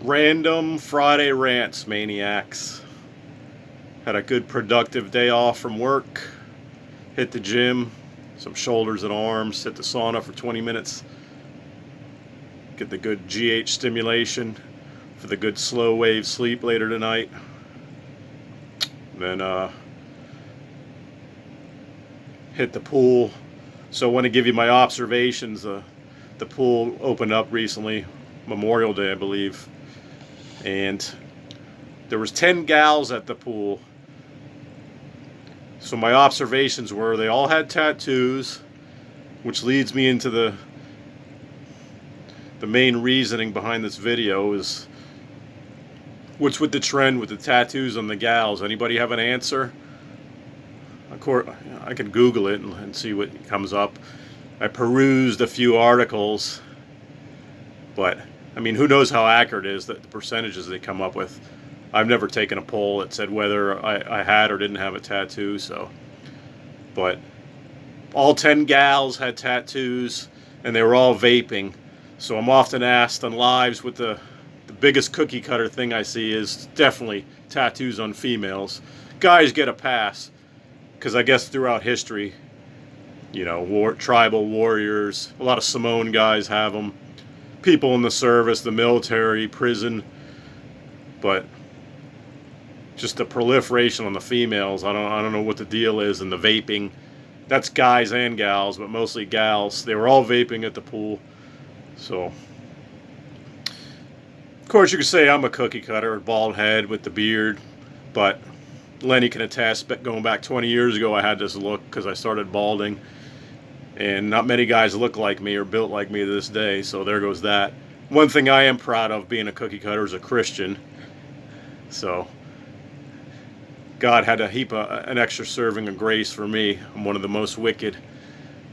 Random Friday rants, maniacs. Had a good productive day off from work. Hit the gym, some shoulders and arms, hit the sauna for 20 minutes. Get the good GH stimulation for the good slow wave sleep later tonight. Then hit the pool. So I want to give you my observations. The pool opened up recently, Memorial Day, I believe. And there was 10 gals at the pool. So my observations were they all had tattoos, which leads me into the main reasoning behind this video is what's with the trend with the tattoos on the gals? Anybody have an answer? Of course, I could Google it and see what comes up. I perused a few articles, but I mean, who knows how accurate it is, that the percentages they come up with. I've never taken a poll that said whether I had or didn't have a tattoo, so. But all 10 gals had tattoos, and they were all vaping. So I'm often asked on lives what the biggest cookie cutter thing I see is definitely tattoos on females. Guys get a pass, because I guess throughout history, you know, tribal warriors, a lot of Samoan guys have them. People in the service, the military, prison, but just the proliferation on the females. I don't know what the deal is. And the vaping, that's guys and gals, but mostly gals. They were all vaping at the pool. So, of course, you could say I'm a cookie cutter, bald head with the beard, but Lenny can attest. But going back 20 years ago, I had this look because I started balding. And not many guys look like me or built like me to this day, so there goes that. One thing I am proud of being a cookie cutter is a Christian. So God had a heap of an extra serving of grace for me. I'm one of the most wicked.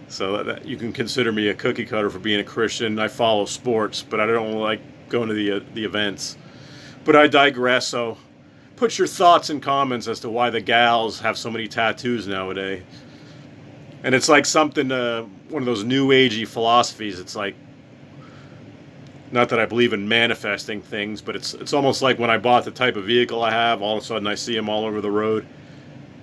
So that you can consider me a cookie cutter for being a Christian. I follow sports, but I don't like going to the events. But I digress, so put your thoughts and comments as to why the gals have so many tattoos nowadays. And it's like something, one of those new agey philosophies. It's like, not that I believe in manifesting things, but it's almost like when I bought the type of vehicle I have, all of a sudden I see them all over the road.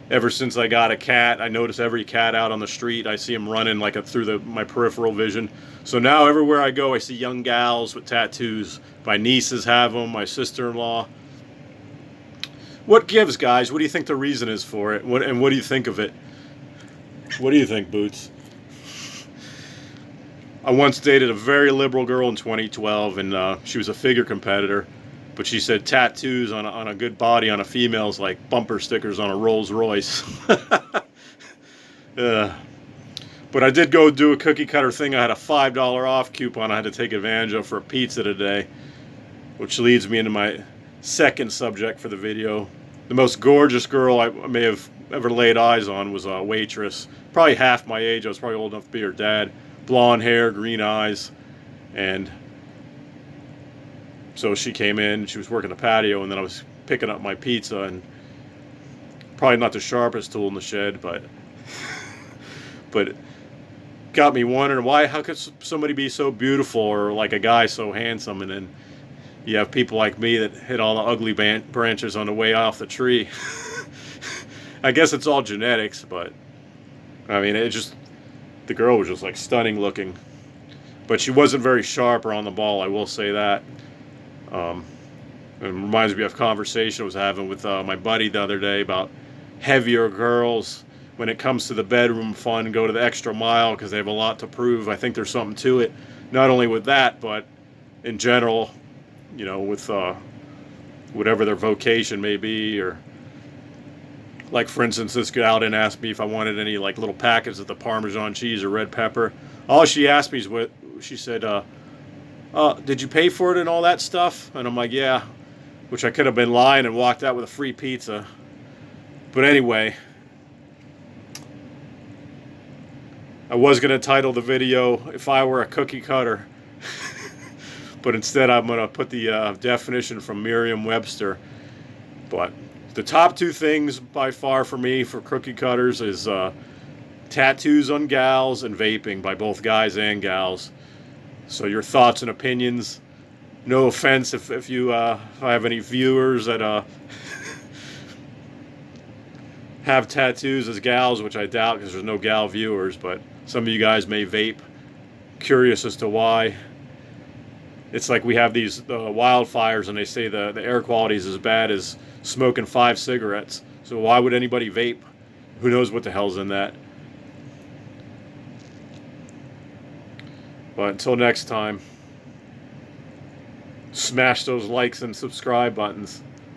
Ever since I got a cat, I notice every cat out on the street. I see them running like through my peripheral vision. So now everywhere I go, I see young gals with tattoos. My nieces have them, my sister-in-law. What gives, guys? What do you think the reason is for it? What do you think of it? What do you think, Boots? I once dated a very liberal girl in 2012, and she was a figure competitor, but she said tattoos on a good body on a female is like bumper stickers on a Rolls Royce. But I did go do a cookie cutter thing. I had a $5 off coupon I had to take advantage of for a pizza today, which leads me into my second subject for the video. The most gorgeous girl I may have ever laid eyes on was a waitress, probably half my age. I was probably old enough to be her dad. Blonde hair, green eyes, and so she came in. She was working the patio, and then I was picking up my pizza, and probably not the sharpest tool in the shed, but got me wondering how could somebody be so beautiful, or like a guy so handsome, and then you have people like me that hit all the ugly branches on the way off the tree. I guess it's all genetics, but I mean, the girl was just like stunning looking, but she wasn't very sharp or on the ball, I will say that. It reminds me of a conversation I was having with my buddy the other day about heavier girls when it comes to the bedroom fun, go to the extra mile because they have a lot to prove. I think there's something to it, not only with that, but in general, you know, with whatever their vocation may be. Or like, for instance, this gal didn't ask me if I wanted any like little packets of the Parmesan cheese or red pepper. All she asked me is what she said, did you pay for it and all that stuff? And I'm like, yeah, which I could have been lying and walked out with a free pizza. But anyway, I was going to title the video, If I Were a Cookie Cutter. But instead I'm going to put the definition from Merriam-Webster. But the top two things by far for me for cookie cutters is tattoos on gals and vaping by both guys and gals. So your thoughts and opinions No offense if you if I have any viewers that have tattoos as gals, which I doubt because there's no gal viewers, but some of you guys may vape. Curious as to why. It's like we have these wildfires and they say the air quality is as bad as smoking 5 cigarettes. So why would anybody vape? Who knows what the hell's in that? But until next time, smash those likes and subscribe buttons.